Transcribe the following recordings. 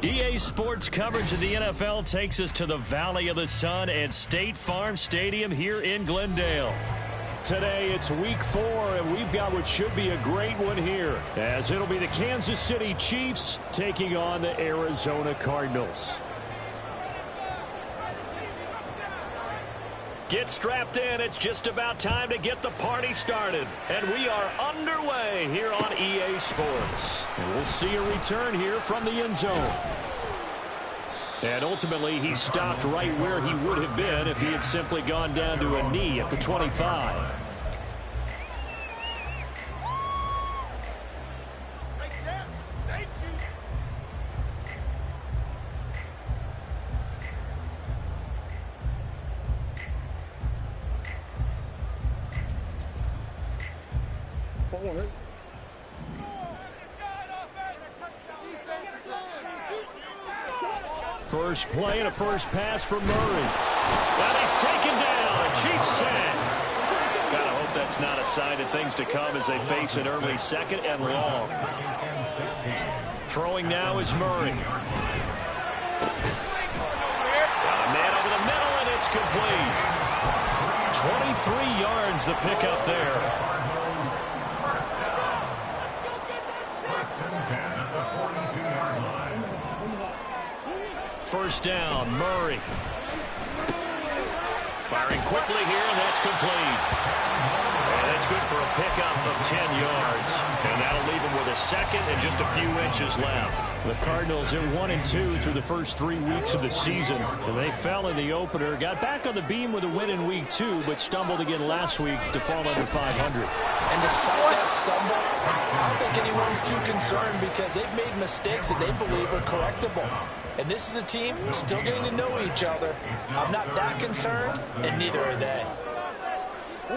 EA Sports coverage of the NFL takes us to the Valley of the Sun at State Farm Stadium here in Glendale. Today, it's week 4, and we've got what should be a great one here, as it'll be the Kansas City Chiefs taking on the Arizona Cardinals. Get strapped in. It's just about time to get the party started. And we are underway here on EA Sports. And we'll see a return here from the end zone. And ultimately, he stopped right where he would have been if he had simply gone down to a knee at the 25. First play and a first pass from Murray. And he's taken down. A Chiefs sack. Gotta hope that's not a sign of things to come as they face an early second and long. Throwing now is Murray. Got a man over the middle, and it's complete. 23 yards the pickup there. First down, Murray. Firing quickly here, and that's complete. And that's good for a pickup of 10 yards. And that'll leave him with a second and just a few inches left. The Cardinals are 1-2 through the first 3 weeks of the season. And they fell in the opener, got back on the beam with a win in week 2, but stumbled again last week to fall under 500. And despite that stumble, I don't think anyone's too concerned because they've made mistakes that they believe are correctable. And this is a team still getting to know each other. I'm not that concerned, and neither are they. And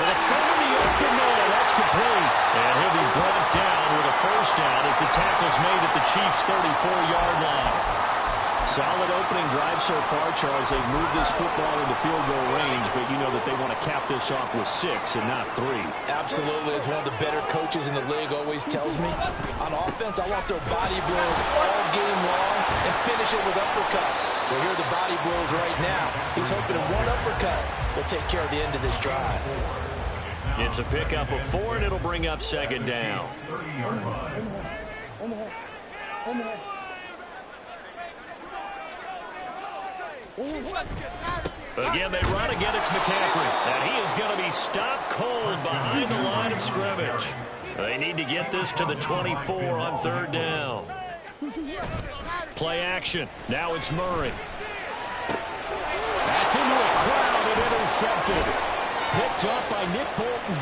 a throw in the open man. That's complete. And he'll be brought down with a first down as the tackle's made at the Chiefs' 34-yard line. Solid opening drive so far, Charles. They've moved this football into field goal range, but you know that they want to cap this off with 6 and not 3. Absolutely. As one of the better coaches in the league always tells me, on offense, I want their body blows all game long and finish it with uppercuts. Well, here are the body blows right now. He's hoping in one uppercut will take care of the end of this drive. It's a pickup of 4, and it'll bring up second down. Again, they run. Again, it's McCaffrey. And he is going to be stopped cold behind the line of scrimmage. They need to get this to the 24 on third down. Play action. Now it's Murray. That's into a crowd and intercepted. Picked up by Nick Bolton.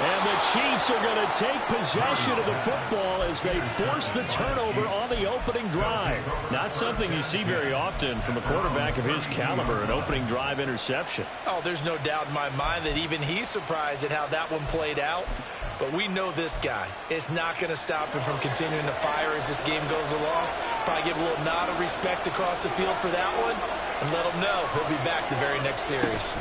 And the Chiefs are going to take possession of the football as they force the turnover on the opening drive. Not something you see very often from a quarterback of his caliber, an opening drive interception. Oh, there's no doubt in my mind that even he's surprised at how that one played out. But we know this guy is not going to stop him from continuing to fire as this game goes along. Probably give a little nod of respect across the field for that one and let him know he'll be back the very next series.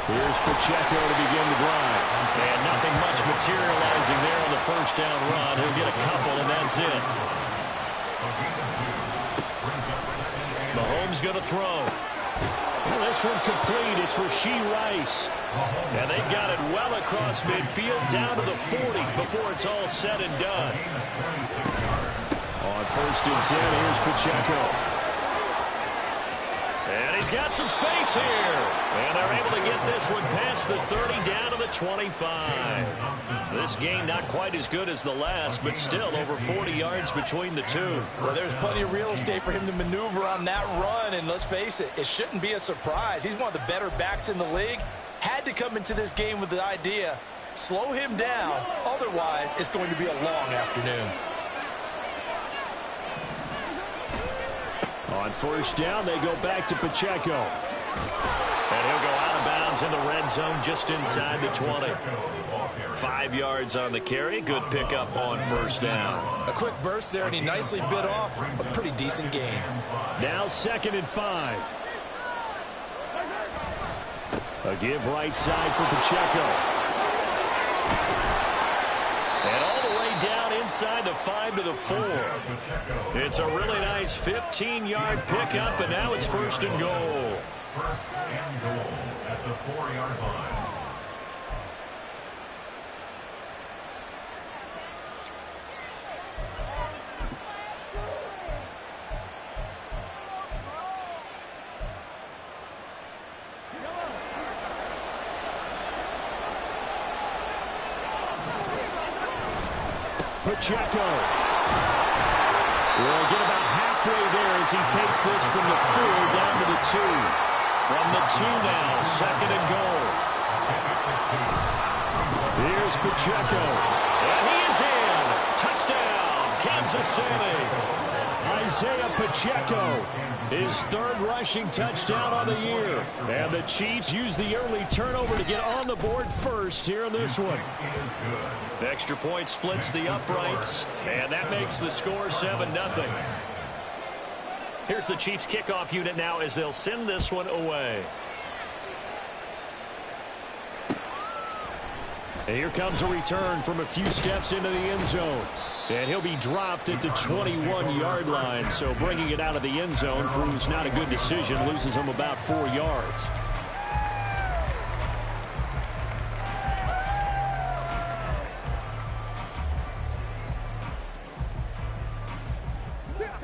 Here's Pacheco to begin the drive. And nothing much materializing there on the first down run. He'll get a couple, and that's it. Mahomes going to throw. Well, this one complete. It's Rashee Rice. And they've got it well across midfield, down to the 40 before it's all said and done. On first and 10, here's Pacheco. And he's got some space here. And they're able to get this one past the 30 down to the 25. This game not quite as good as the last, but still over 40 yards between the two. Well, there's plenty of real estate for him to maneuver on that run. And let's face it, it shouldn't be a surprise. He's one of the better backs in the league. Had to come into this game with the idea, slow him down. Otherwise, it's going to be a long afternoon. On first down, they go back to Pacheco. And he'll go out of bounds in the red zone just inside the 20. 5 yards on the carry. Good pickup on first down. A quick burst there, and he nicely bit off a pretty decent gain. Now 2nd and 5. A give right side for Pacheco. inside the 5 to the 4. It's a really nice 15-yard pickup, and now it's 1st and goal. 1st and goal at the 4-yard line. Pacheco will get about halfway there as he takes this from the 4 down to the 2. From the 2 now, 2nd and goal. Here's Pacheco. And he is in. Touchdown, Kansas City. Isaiah Pacheco, his 3rd rushing touchdown on the year. And the Chiefs use the early turnover to get on the board first here in this one. The extra point splits the uprights, and that makes the score 7-0. Here's the Chiefs kickoff unit now as they'll send this one away. And here comes a return from a few steps into the end zone. And he'll be dropped at the 21-yard line. So bringing it out of the end zone proves not a good decision. Loses him about 4 yards.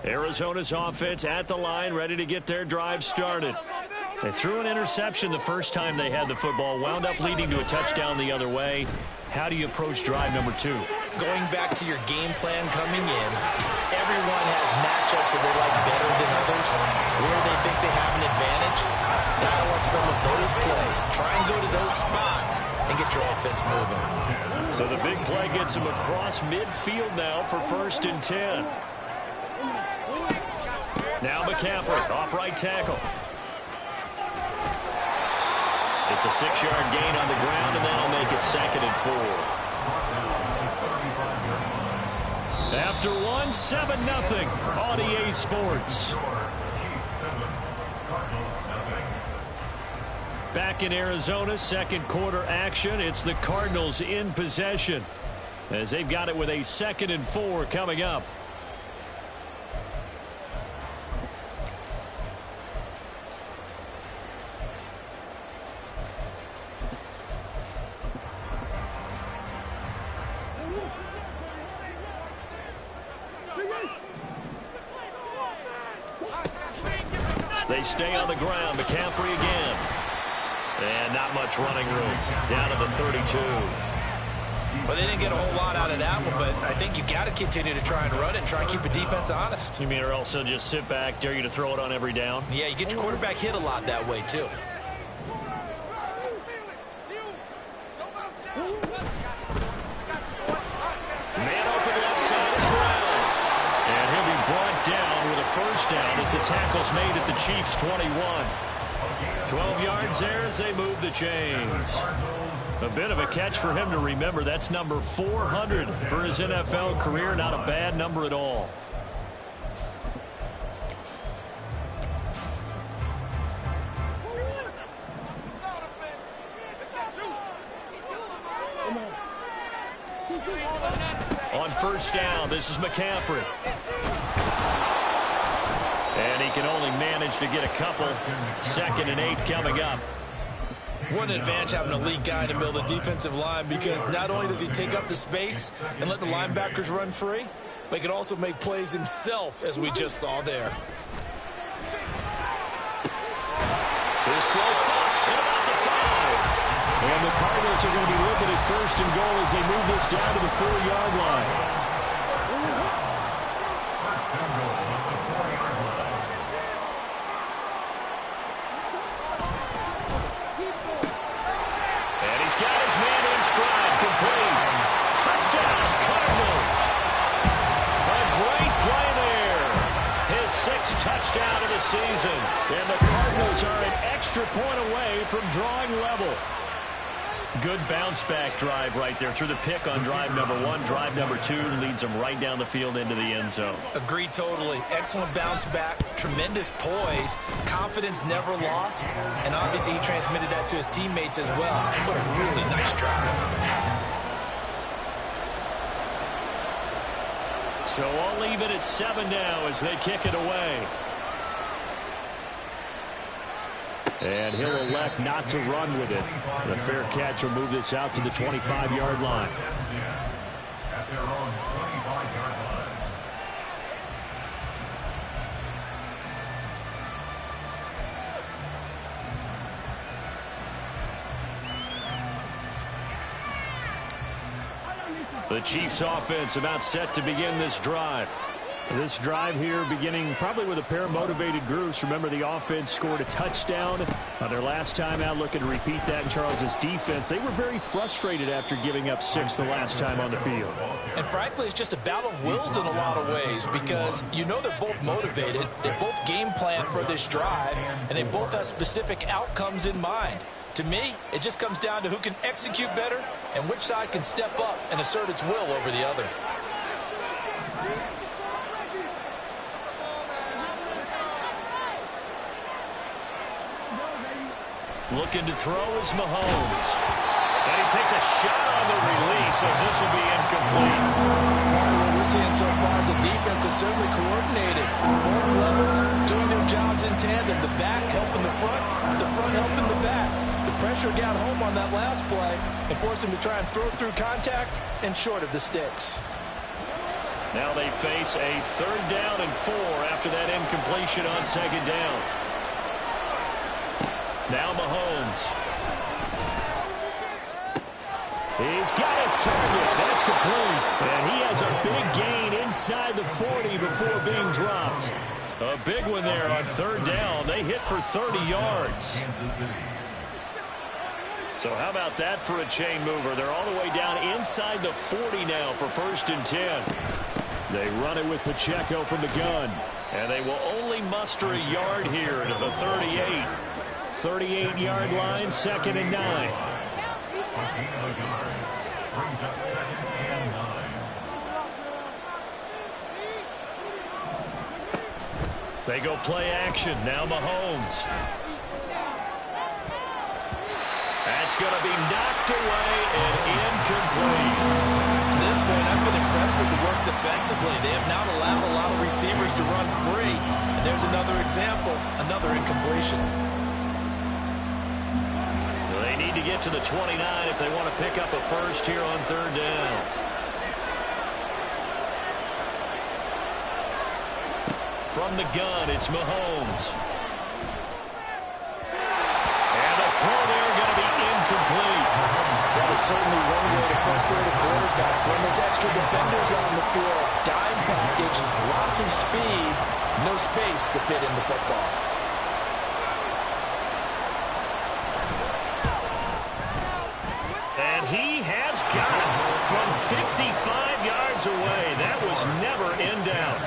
Arizona's offense at the line, ready to get their drive started. They threw an interception the first time they had the football, wound up leading to a touchdown the other way. How do you approach drive number 2? Going back to your game plan coming in, everyone has matchups that they like better than others. Where they think they have an advantage, dial up some of those plays. Try and go to those spots and get your offense moving. So the big play gets him across midfield now for 1st and 10. Now McCaffrey, off right tackle. It's a 6-yard gain on the ground, and that'll make it 2nd and 4. After 1, 7-0 on EA Sports. Back in Arizona, 2nd quarter action. It's the Cardinals in possession as they've got it with a 2nd and 4 coming up. They stay on the ground. McCaffrey again. And not much running room. Down to the 32. Well, they didn't get a whole lot out of that one, but I think you got to continue to try and run it and try and keep the defense honest. You mean or else they'll just sit back, dare you to throw it on every down? Yeah, you get your quarterback hit a lot that way, too. Man open left side is Brown. And he'll be brought down with a 1st down as the tackle's made at the Chiefs' 21. 12 yards there as they move the chains. A bit of a catch for him to remember. That's number 400 for his NFL career. Not a bad number at all. On 1st down, this is McCaffrey. And he can only manage to get a couple. 2nd and 8 coming up. What an advantage having a lead guy in the middle of the defensive line, because not only does he take up the space and let the linebackers run free, but he can also make plays himself, as we just saw there. His throw caught at about the 5. And the Cardinals are going to be looking at 1st and goal as they move this down to the 4-yard line. Touchdown of the season. And the Cardinals are an extra point away from drawing level. Good bounce back drive right there through the pick on drive number 1. Drive number 2 leads them right down the field into the end zone. Agreed totally. Excellent bounce back. Tremendous poise. Confidence never lost. And obviously he transmitted that to his teammates as well. What a really nice drive. So all even at 7 now as they kick it away. And he'll elect not to run with it. The fair catch will move this out to the 25-yard line. At their own 25-yard line. The Chiefs offense about set to begin this drive. This drive here beginning probably with a pair of motivated groups. Remember, the offense scored a touchdown on their last time out. Looking to repeat that in Charles's defense. They were very frustrated after giving up 6 the last time on the field. And frankly, it's just a battle of wills in a lot of ways because you know they're both motivated. They both game plan for this drive, and they both have specific outcomes in mind. To me, it just comes down to who can execute better and which side can step up and assert its will over the other. Looking to throw is Mahomes. And he takes a shot on the release as this will be incomplete. What we're seeing so far is a defense that's certainly coordinated. Both levels doing their jobs in tandem. The back helping the front helping the back. The pressure got home on that last play and forced him to try and throw through contact and short of the sticks. Now they face a 3rd down and 4 after that incompletion on 2nd down. Now Mahomes. He's got his target. That's complete. And he has a big gain inside the 40 before being dropped. A big one there on 3rd down. They hit for 30 yards. So how about that for a chain mover? They're all the way down inside the 40 now for 1st and 10. They run it with Pacheco from the gun. And they will only muster a yard here to the 38. 38-yard line, 2nd and 9. Brings up 2nd and 9. They go play action. Now Mahomes. That's going to be knocked away and incomplete. To this point, I've been impressed with the work defensively. They have not allowed a lot of receivers to run free. And there's another example, another incompletion. They need to get to the 29 if they want to pick up a first here on 3rd down. From the gun, it's Mahomes. And the throw there going to be incomplete. That is certainly one way to frustrate a quarterback. When there's extra defenders on the field, dime package, lots of speed, no space to fit in the football. And he has got it from 55 yards away. That was never in doubt.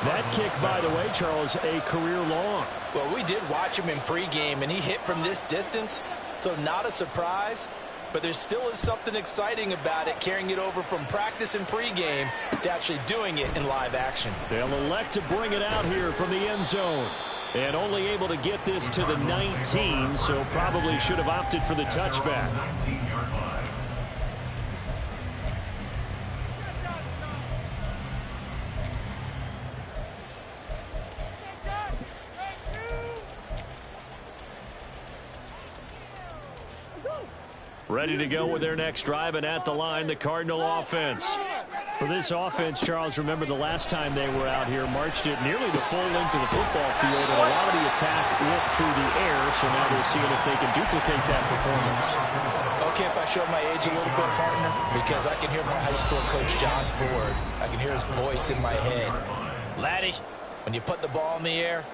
That kick, by the way, Charles, a career long. Well, we did watch him in pregame, and he hit from this distance, so not a surprise. But there still is something exciting about it, carrying it over from practice and pregame to actually doing it in live action. They'll elect to bring it out here from the end zone. And only able to get this to the 19, so probably should have opted for the touchback. 19-yard line. Ready to go with their next drive, and at the line, the Cardinal offense. For this offense, Charles, remember the last time they were out here, marched it nearly the full length of the football field, and a lot of the attack went through the air, so now they're seeing if they can duplicate that performance. Okay, if I show my age a little bit, partner, because I can hear my high school coach, John Ford. I can hear his voice in my head. Laddie, when you put the ball in the air,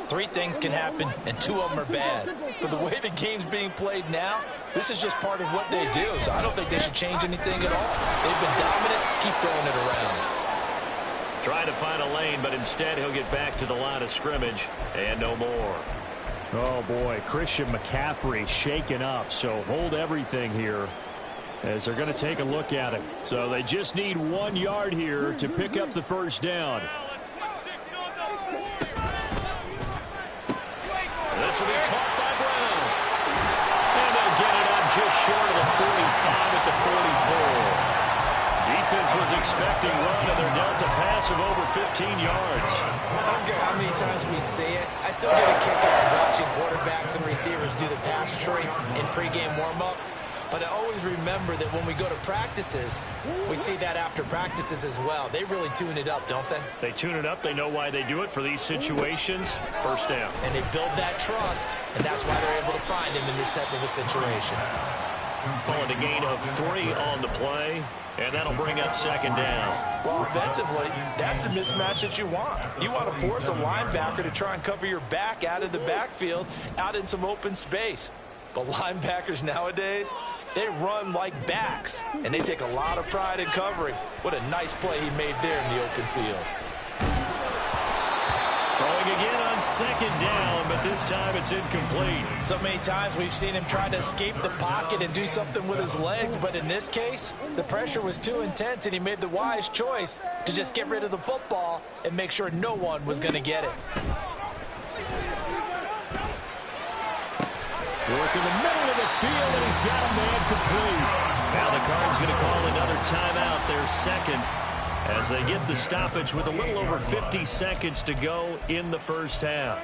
3 things can happen, and 2 of them are bad. But the way the game's being played now, this is just part of what they do, so I don't think they should change anything at all. They've been dominant. Keep throwing it around. Trying to find a lane, but instead he'll get back to the line of scrimmage, and no more. Oh, boy, Christian McCaffrey shaken up, so hold everything here as they're going to take a look at it. So they just need 1 yard here to pick up the first down. This will be caught by Brown. And they'll get it up just short of the 45 at the 44. defense was expecting run, and they're dealt a pass of over 15 yards. I don't care how many times we see it. I still get a kick out of watching quarterbacks and receivers do the pass tree in pregame warm-up. But I always remember that when we go to practices, we see that after practices as well. They really tune it up, don't they? They tune it up. They know why they do it for these situations. First down. And they build that trust, and that's why they're able to find him in this type of a situation. Calling a gain of 3 on the play, and that'll bring up second down. Well, offensively, that's the mismatch that you want. You want to force a linebacker to try and cover your back out of the backfield, out in some open space. But linebackers nowadays, they run like backs, and they take a lot of pride in covering. What a nice play he made there in the open field. Throwing again on second down, but this time it's incomplete. So many times we've seen him try to escape the pocket and do something with his legs, but in this case, the pressure was too intense, and he made the wise choice to just get rid of the football and make sure no one was going to get it. Work in the middle of the field, and he's got a man complete. Now the Cards going to call another timeout, their second, as they get the stoppage with a little over 50 seconds to go in the first half.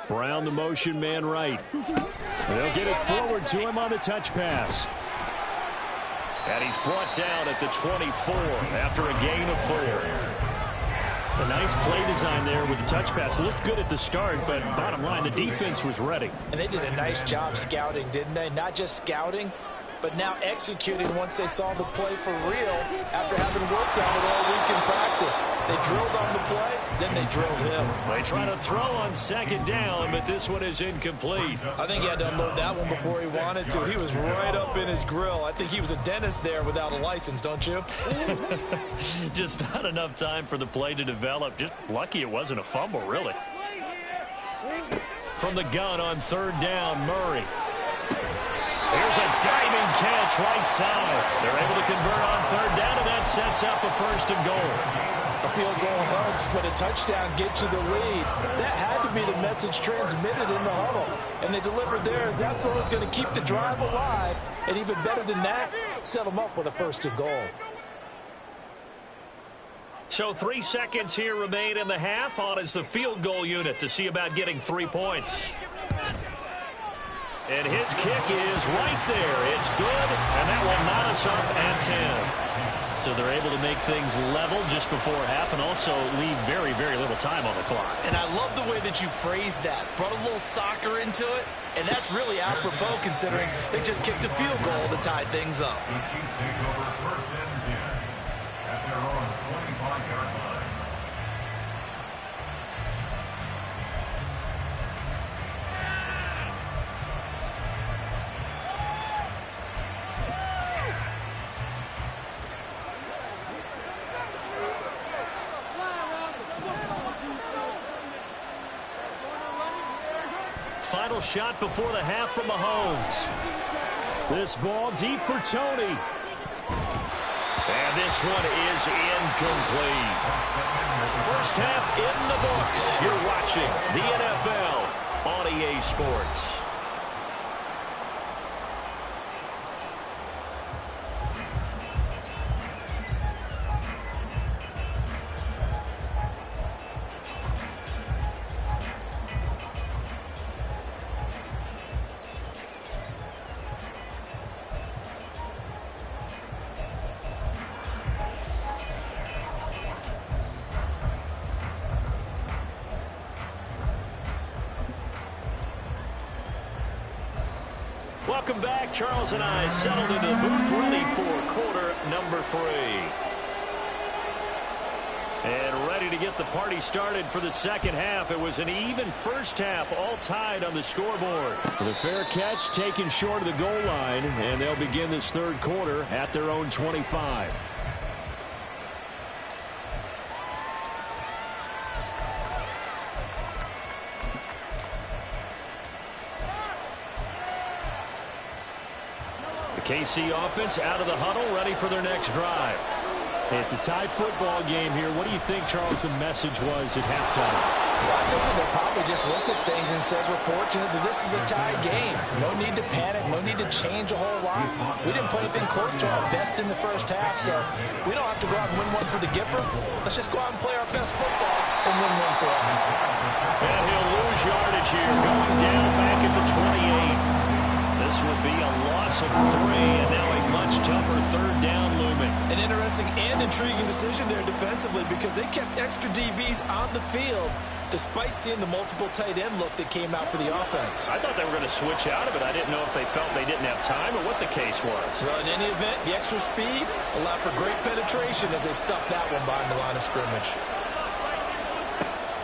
Brown the motion man right. They'll get it forward to him on the touch pass. And he's brought down at the 24 after a gain of 4. A nice play design there with the touch pass. Looked good at the start, but bottom line, the defense was ready. And they did a nice job scouting, didn't they? Not just scouting, but now executing once they saw the play for real after having worked on it all week in practice. They drilled on the play, then they drilled him. They try to throw on second down, but this one is incomplete. I think he had to unload that one before he wanted to. He was right up in his grill. I think he was a dentist there without a license, don't you? Just not enough time for the play to develop. Just lucky it wasn't a fumble, really. From the gun on third down, Murray. Here's a diving catch right side. They're able to convert on third down, and that sets up a first and goal. A field goal helps, but a touchdown gets you the lead. That had to be the message transmitted in the huddle. And they delivered theirs. That throw is going to keep the drive alive. And even better than that, set them up with a first and goal. So 3 seconds here remain in the half. On is the field goal unit to see about getting 3 points. And his kick is right there. It's good, and that will knot us up at 10. So they're able to make things level just before half and also leave very, very little time on the clock. And I love the way that you phrased that. Brought a little soccer into it, and that's really apropos considering they just kicked a field goal to tie things up. The Chiefs take over first and 10 at their own 25-yard line. Final shot before the half from Mahomes. This ball deep for Tony. And this one is incomplete. First half in the books. You're watching the NFL on EA Sports. Welcome back. Charles and I settled into the booth, ready for quarter number 3. And ready to get the party started for the second half. It was an even first half, all tied on the scoreboard. The fair catch taken short of the goal line, and they'll begin this third quarter at their own 25. KC offense out of the huddle, ready for their next drive. It's a tie football game here. What do you think, Charles, the message was at halftime? Well, I think that they probably just looked at things and said, we're fortunate that this is a tie game. No need to panic. No need to change a whole lot. We didn't play anything close to our best in the first half, so we don't have to go out and win one for the Gipper. Let's just go out and play our best football and win one for us. And he'll lose yardage here, going down back at the 28. This would be a loss of 3, and now a much tougher third down looming. An interesting and intriguing decision there defensively because they kept extra DBs on the field despite seeing the multiple tight end look that came out for the offense. I thought they were going to switch out of it. I didn't know if they felt they didn't have time or what the case was. Well, in any event, the extra speed allowed for great penetration as they stuffed that one behind the line of scrimmage.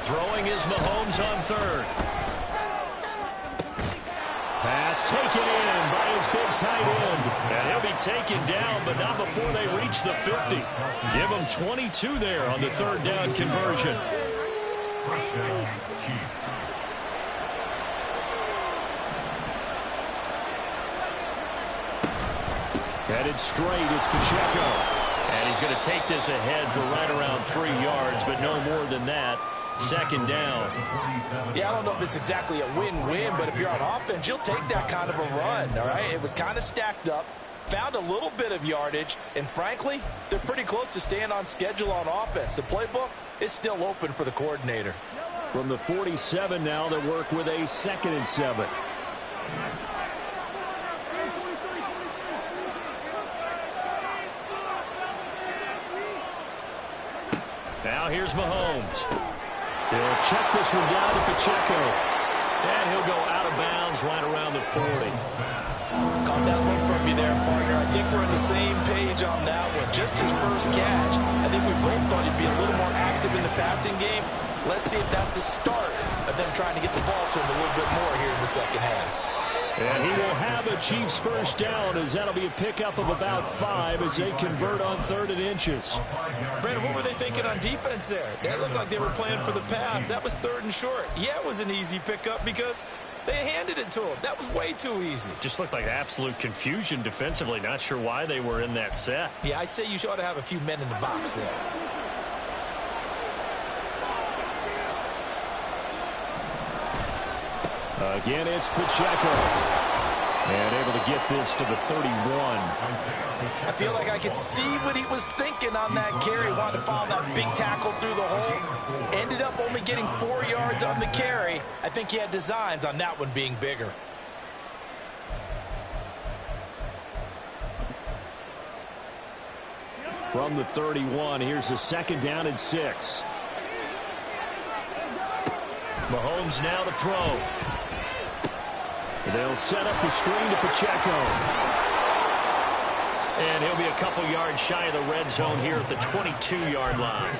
Throwing is Mahomes on third. Pass taken in by his big tight end. And he'll be taken down, but not before they reach the 50. Give him 22 there on the third down conversion. First down, Chiefs. Headed straight, it's Pacheco. And he's going to take this ahead for right around 3 yards, but no more than that. Second down. Yeah, I don't know if it's exactly a win-win, but if you're on offense, you'll take that kind of a run, all right? It was kind of stacked up, found a little bit of yardage, and frankly, they're pretty close to staying on schedule on offense. The playbook is still open for the coordinator. From the 47 now, they work with a 2nd and 7. Now here's Mahomes. He'll check this one down to Pacheco. And he'll go out of bounds right around the 40. Caught that look from you there, partner. I think we're on the same page on that one. Just his first catch. I think we both thought he'd be a little more active in the passing game. Let's see if that's the start of them trying to get the ball to him a little bit more here in the second half. And he will have a Chiefs first down, as that'll be a pickup of about 5 as they convert on 3rd and inches. Brandon, what were they thinking on defense there? That looked like they were playing for the pass. That was 3rd and short. Yeah, it was an easy pickup because they handed it to him. That was way too easy. Just looked like absolute confusion defensively. Not sure why they were in that set. Yeah, I'd say you ought to have a few men in the box there. Again, it's Pacheco. And able to get this to the 31. I feel like I could see what he was thinking on that carry. Wanted to follow that big tackle through the hole. Ended up only getting 4 yards on the carry. I think he had designs on that one being bigger. From the 31, here's a 2nd down and 6. Mahomes now to throw. They'll set up the screen to Pacheco. And he'll be a couple yards shy of the red zone here at the 22-yard line.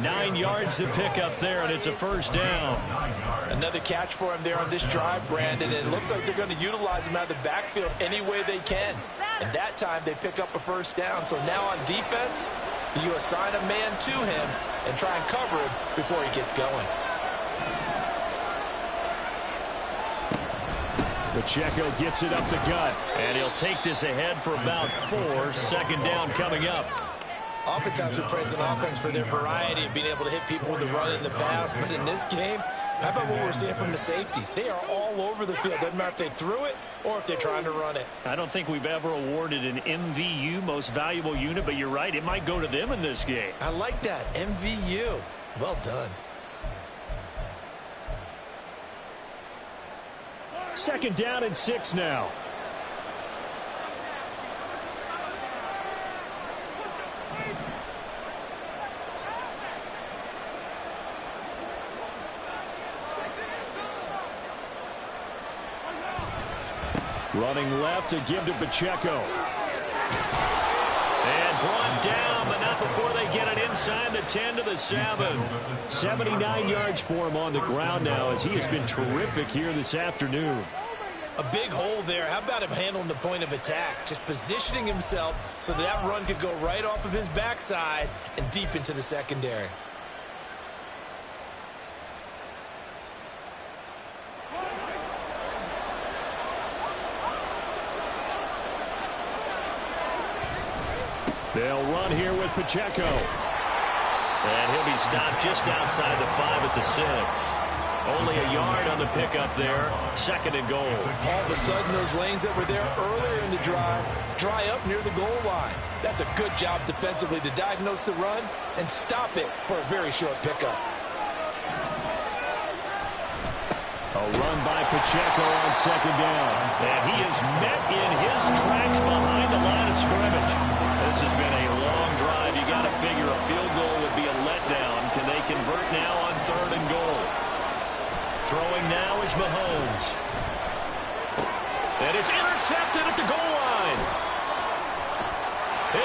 9 yards to pick up there, and it's a first down. Another catch for him there on this drive, Brandon. And it looks like they're going to utilize him out of the backfield any way they can. And that time they pick up a first down. So now on defense, you assign a man to him and try and cover him before he gets going. Pacheco gets it up the gut. And he'll take this ahead for about 4. 2nd down coming up. Oftentimes we praise an offense for their variety and being able to hit people with the run in the pass. But in this game, how about what we're seeing from the safeties? They are all over the field. Doesn't matter if they threw it or if they're trying to run it. I don't think we've ever awarded an MVU, most valuable unit, but you're right. It might go to them in this game. I like that. MVU. Well done. 2nd down and 6 now. Running left to give to Pacheco. And brought down, but not before they get it inside the 10 to the 7. 79 yards for him on the ground now, as he has been terrific here this afternoon. A big hole there. How about him handling the point of attack? Just positioning himself so that run could go right off of his backside and deep into the secondary. They'll run here with Pacheco. And he'll be stopped just outside the 5 at the 6. Only a yard on the pickup there. 2nd and goal. All of a sudden, those lanes that were there earlier in the drive dry up near the goal line. That's a good job defensively to diagnose the run and stop it for a very short pickup. A run by Pacheco on 2nd down. And he is met in his tracks behind the line of scrimmage. This has been a long drive. You got to figure a field goal would be a letdown. Can they convert now on 3rd and goal? Throwing now is Mahomes. And it's intercepted at the goal line.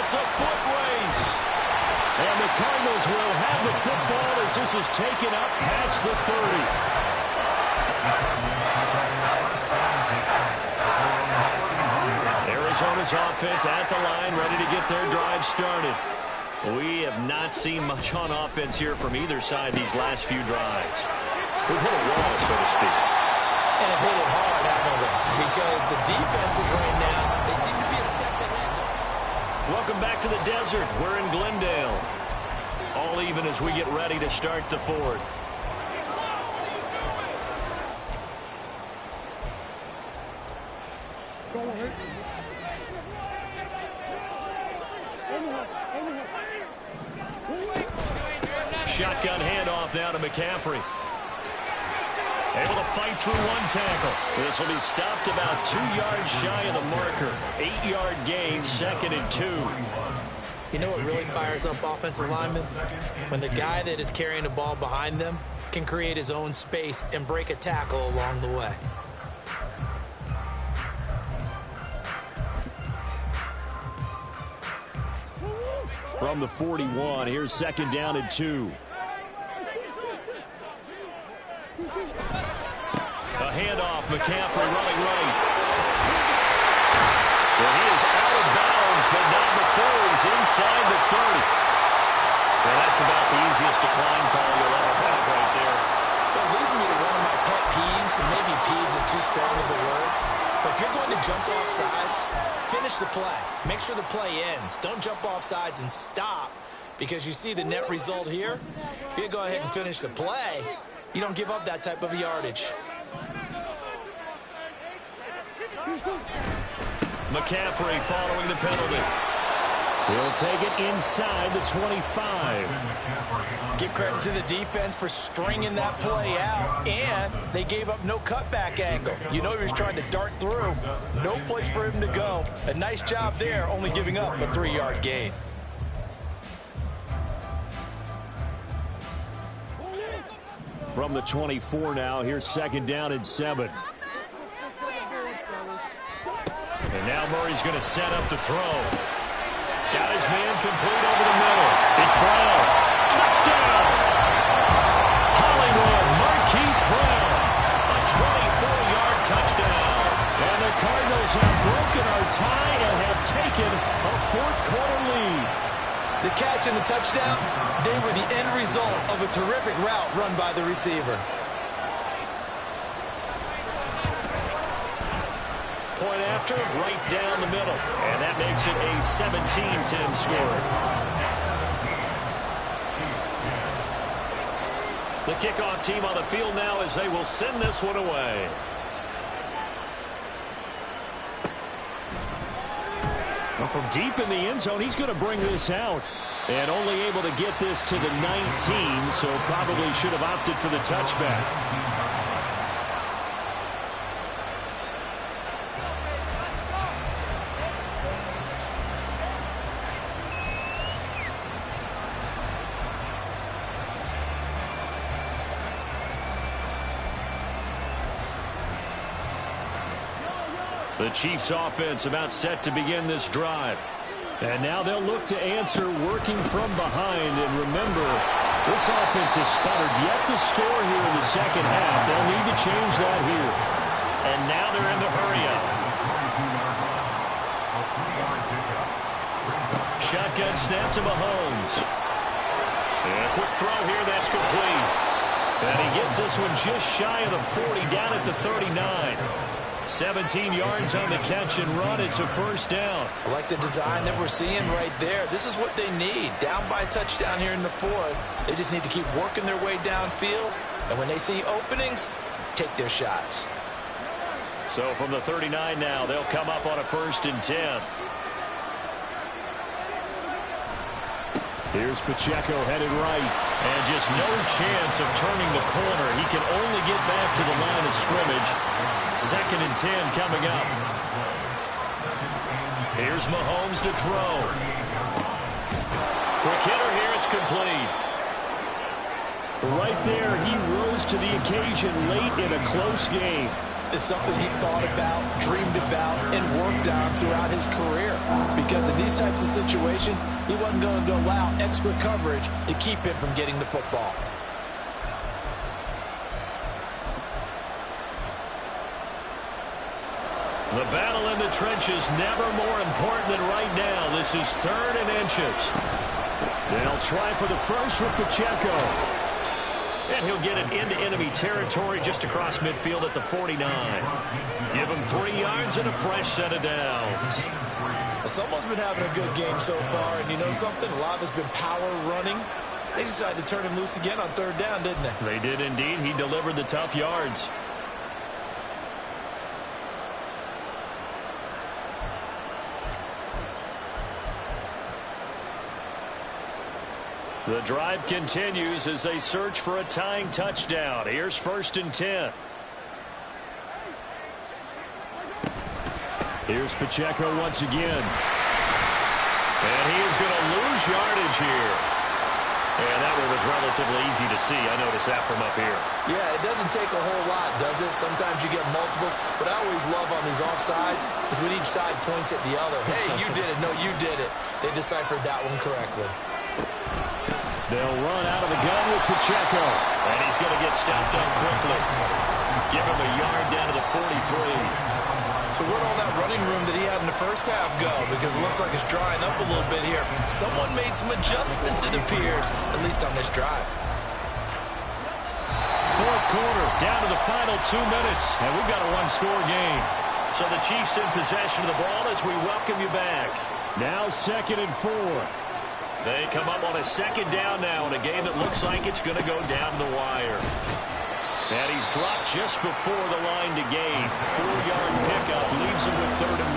It's a foot race. And the Cardinals will have the football as this is taken up past the 30. Arizona's offense at the line, ready to get their drive started. We have not seen much on offense here from either side these last few drives. We've hit a wall, so to speak. And have hit it hard, haven't we? Because the defenses right now, they seem to be a step ahead. Welcome back to the desert. We're in Glendale. All even as we get ready to start the 4th. Shotgun handoff now to McCaffrey. Able to fight through 1 tackle. This will be stopped about 2 yards shy of the marker. 8-yard gain, 2nd and 2. You know what really fires up offensive linemen? When the guy that is carrying the ball behind them can create his own space and break a tackle along the way. From the 41, here's 2nd down and 2. A handoff, McCaffrey running right. Well, he is out of bounds, but not before he's inside the 30. Well, that's about the easiest decline call you'll ever have right there. Well, it leads me to one of my pet peeves, and maybe peeves is too strong of a word. But if you're going to jump off sides, finish the play. Make sure the play ends. Don't jump off sides and stop because you see the net result here. If you go ahead and finish the play, you don't give up that type of yardage. McCaffrey following the penalty. He'll take it inside the 25. Give credit to the defense for stringing that play out, and they gave up no cutback angle. You know he was trying to dart through. No place for him to go. A nice job there, only giving up a 3-yard gain. From the 24 now, here's 2nd down and 7. And now Murray's going to set up the throw. Got his man complete over the middle. It's Brown. Touchdown! Hollywood, Marquise Brown. A 24-yard touchdown. And the Cardinals have broken our tie and have taken a 4th-quarter lead. The catch and the touchdown, they were the end result of a terrific route run by the receiver. Point after, right down the middle. And that makes it a 17-10 score. The kickoff team on the field now as they will send this one away. Well, from deep in the end zone, he's going to bring this out. And only able to get this to the 19, so probably should have opted for the touchback. The Chiefs offense about set to begin this drive. And now they'll look to answer working from behind. And remember, this offense has sputtered yet to score here in the second half. They'll need to change that here. And now they're in the hurry-up. Shotgun snap to Mahomes. And a quick throw here, that's complete. And he gets this one just shy of the 40, down at the 39. 17 yards on the catch and run. It's a first down. I like the design that we're seeing right there. This is what they need. Down by a touchdown here in the fourth. They just need to keep working their way downfield. And when they see openings, take their shots. So from the 39 now, they'll come up on a 1st and 10. Here's Pacheco headed right. And just no chance of turning the corner. He can only get back to the line of scrimmage. 2nd and 10 coming up. Here's Mahomes to throw. Quick hitter here. It's complete. Right there, he rose to the occasion late in a close game. It's something he thought about, dreamed about, and worked on throughout his career. Because in these types of situations, he wasn't going to allow extra coverage to keep him from getting the football. The battle in the trenches never more important than right now. This is 3rd and inches. They'll try for the first with Pacheco. And he'll get it into enemy territory just across midfield at the 49. Give him 3 yards and a fresh set of downs. Someone's been having a good game so far, and you know something? A lot has been power running. They decided to turn him loose again on 3rd down, didn't they? They did indeed. He delivered the tough yards. The drive continues as they search for a tying touchdown. Here's 1st and 10. Here's Pacheco once again. And he is going to lose yardage here. And that one was relatively easy to see. I noticed that from up here. Yeah, it doesn't take a whole lot, does it? Sometimes you get multiples. What I always love on these offsides is when each side points at the other. Hey, you did it. No, you did it. They deciphered that one correctly. They'll run out of the gun with Pacheco. And he's going to get stopped up quickly. Give him a yard down to the 43. So where'd all that running room that he had in the first half go? Because it looks like it's drying up a little bit here. Someone made some adjustments, it appears, at least on this drive. 4th quarter, down to the final 2 minutes. And we've got a one-score game. So the Chiefs in possession of the ball as we welcome you back. Now 2nd and 4. They come up on a 2nd down now in a game that looks like it's going to go down the wire. And he's dropped just before the line to gain. 4-yard pickup leaves him with 3rd and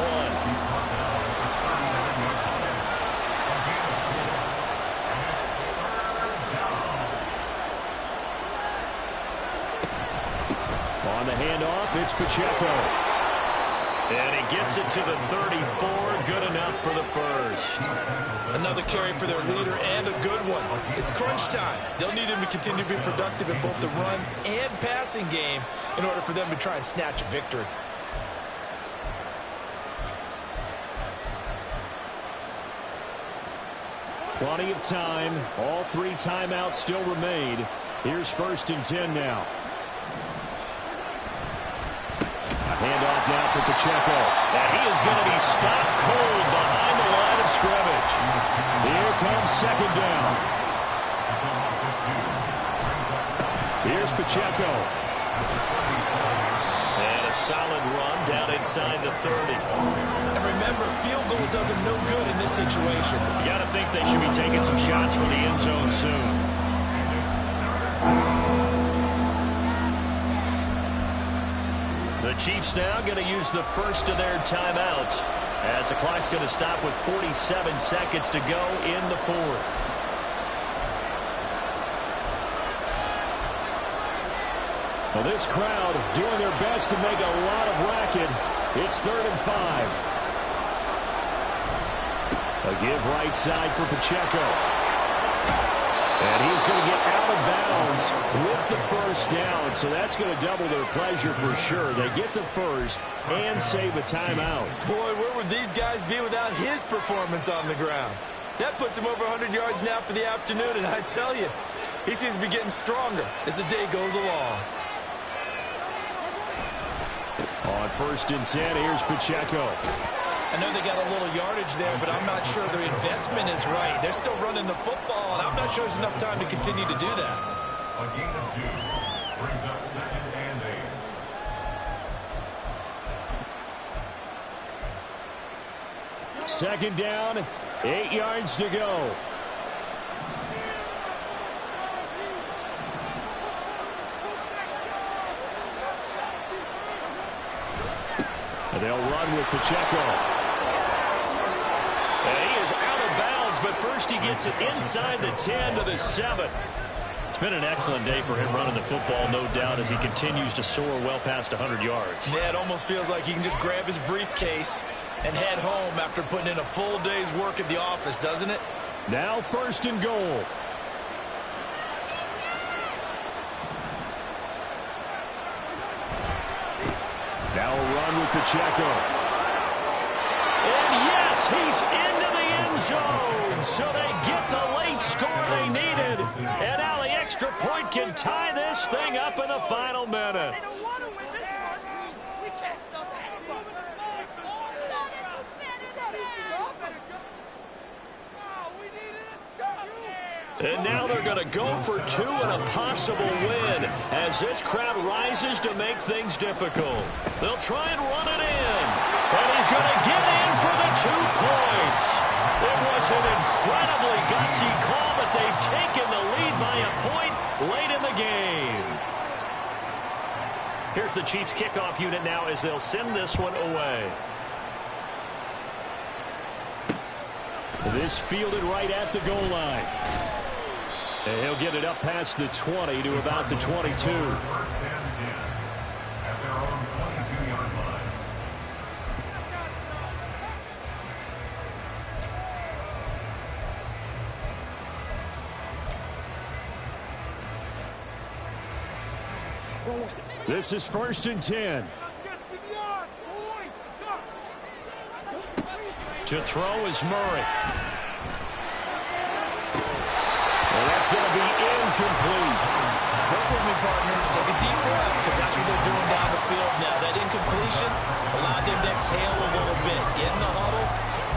1. On the handoff, it's Pacheco. And he gets it to the 34. Good enough for the first. Another carry for their leader and a good one. It's crunch time. They'll need him to continue to be productive in both the run and passing game in order for them to try and snatch a victory. Plenty of time. All 3 timeouts still remain. Here's 1st and 10 now. Handoff now for Pacheco. And he is going to be stopped cold behind the line of scrimmage. Here comes 2nd down. Here's Pacheco. And a solid run down inside the 30. And remember, field goal does them no good in this situation. You got to think they should be taking some shots for the end zone soon. The Chiefs now going to use the first of their timeouts as the clock's going to stop with 47 seconds to go in the 4th. Well, this crowd doing their best to make a lot of racket. It's 3rd and 5. A give right side for Pacheco. And he's going to get out of bounds with the first down. So that's going to double their pleasure for sure. They get the first and save a timeout. Boy, where would these guys be without his performance on the ground? That puts him over 100 yards now for the afternoon. And I tell you, he seems to be getting stronger as the day goes along. On 1st and 10, here's Pacheco. I know they got a little yardage there, but I'm not sure their investment is right. They're still running the football, and I'm not sure there's enough time to continue to do that. A gain of 2 brings up 2nd and Second down, 8 yards to go. And they'll run with Pacheco. And he is out of bounds, but first he gets it inside the 10 to the 7. It's been an excellent day for him running the football, no doubt, as he continues to soar well past 100 yards. Yeah, it almost feels like he can just grab his briefcase and head home after putting in a full day's work at the office, doesn't it? Now first and goal. Now a run with Pacheco. And yes, he's into the end zone. So they get the late score they needed. And now the extra point can tie this thing up in the final minute. And now they're going to go for 2 and a possible win as this crowd rises to make things difficult. They'll try and run it in. And he's going to get in for the 2 points. It was an incredibly gutsy call, but they've taken the lead by a point late in the game. Here's the Chiefs kickoff unit now as they'll send this one away. This fielded right at the goal line. And he'll get it up past the 20 to about the 22. First and 10 at their own 22-yard line. This is first and 10. To throw is Murray. And that's going to be incomplete. Work with me, partner. Take a deep breath, because that's what they're doing down the field now. That incompletion allowed them to exhale a little bit. Get in the huddle,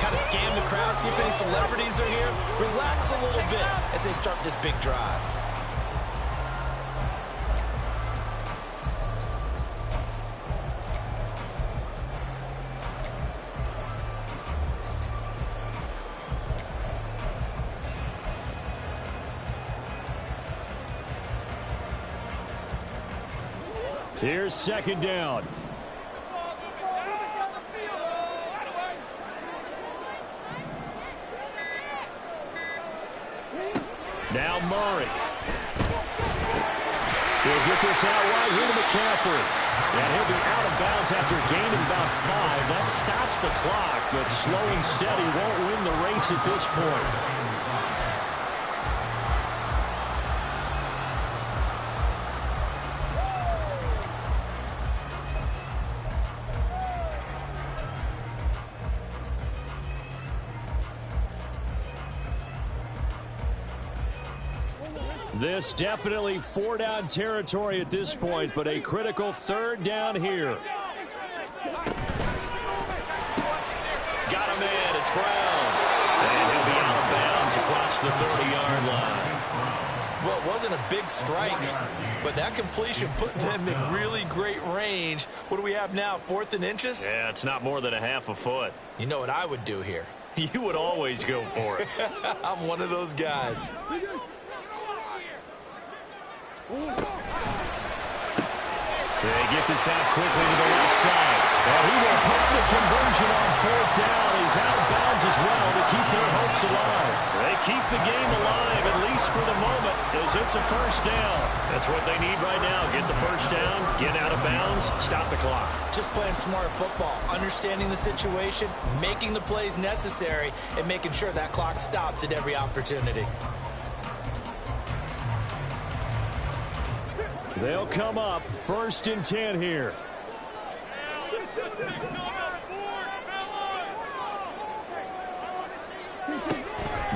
kind of scan the crowd, see if any celebrities are here. Relax a little bit as they start this big drive. Here's second down. Now Murray. He'll get this out wide here to McCaffrey. And he'll be out of bounds after gaining about 5. That stops the clock, but slow and steady won't win the race at this point. This definitely 4-down territory at this point, but a critical 3rd down here. Got him in. It's Brown. And he'll be out of bounds across the 30-yard line. Well, it wasn't a big strike, but that completion put them in really great range. What do we have now, 4th and inches? Yeah, it's not more than a half a foot. You know what I would do here? You would always go for it. I'm one of those guys. They get this out quickly to the left side. And he will put the conversion on 4th down. He's out of bounds as well to keep their hopes alive. They keep the game alive, at least for the moment, as it's a 1st down. That's what they need right now. Get the 1st down, get out of bounds, stop the clock. Just playing smart football, understanding the situation, making the plays necessary, and making sure that clock stops at every opportunity. They'll come up 1st and 10 here.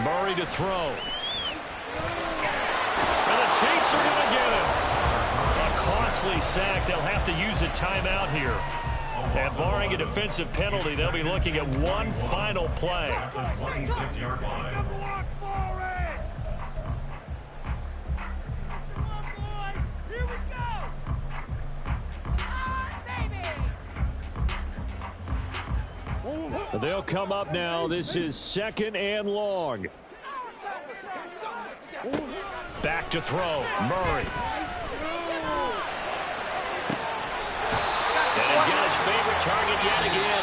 Murray to throw. And the Chiefs are going to get him. A costly sack. They'll have to use a timeout here. And barring a defensive penalty, they'll be looking at one final play. 26-yard line. Here we go! They'll come up now. This is 2nd and long. Back to throw. Murray. And he's got his favorite target yet again.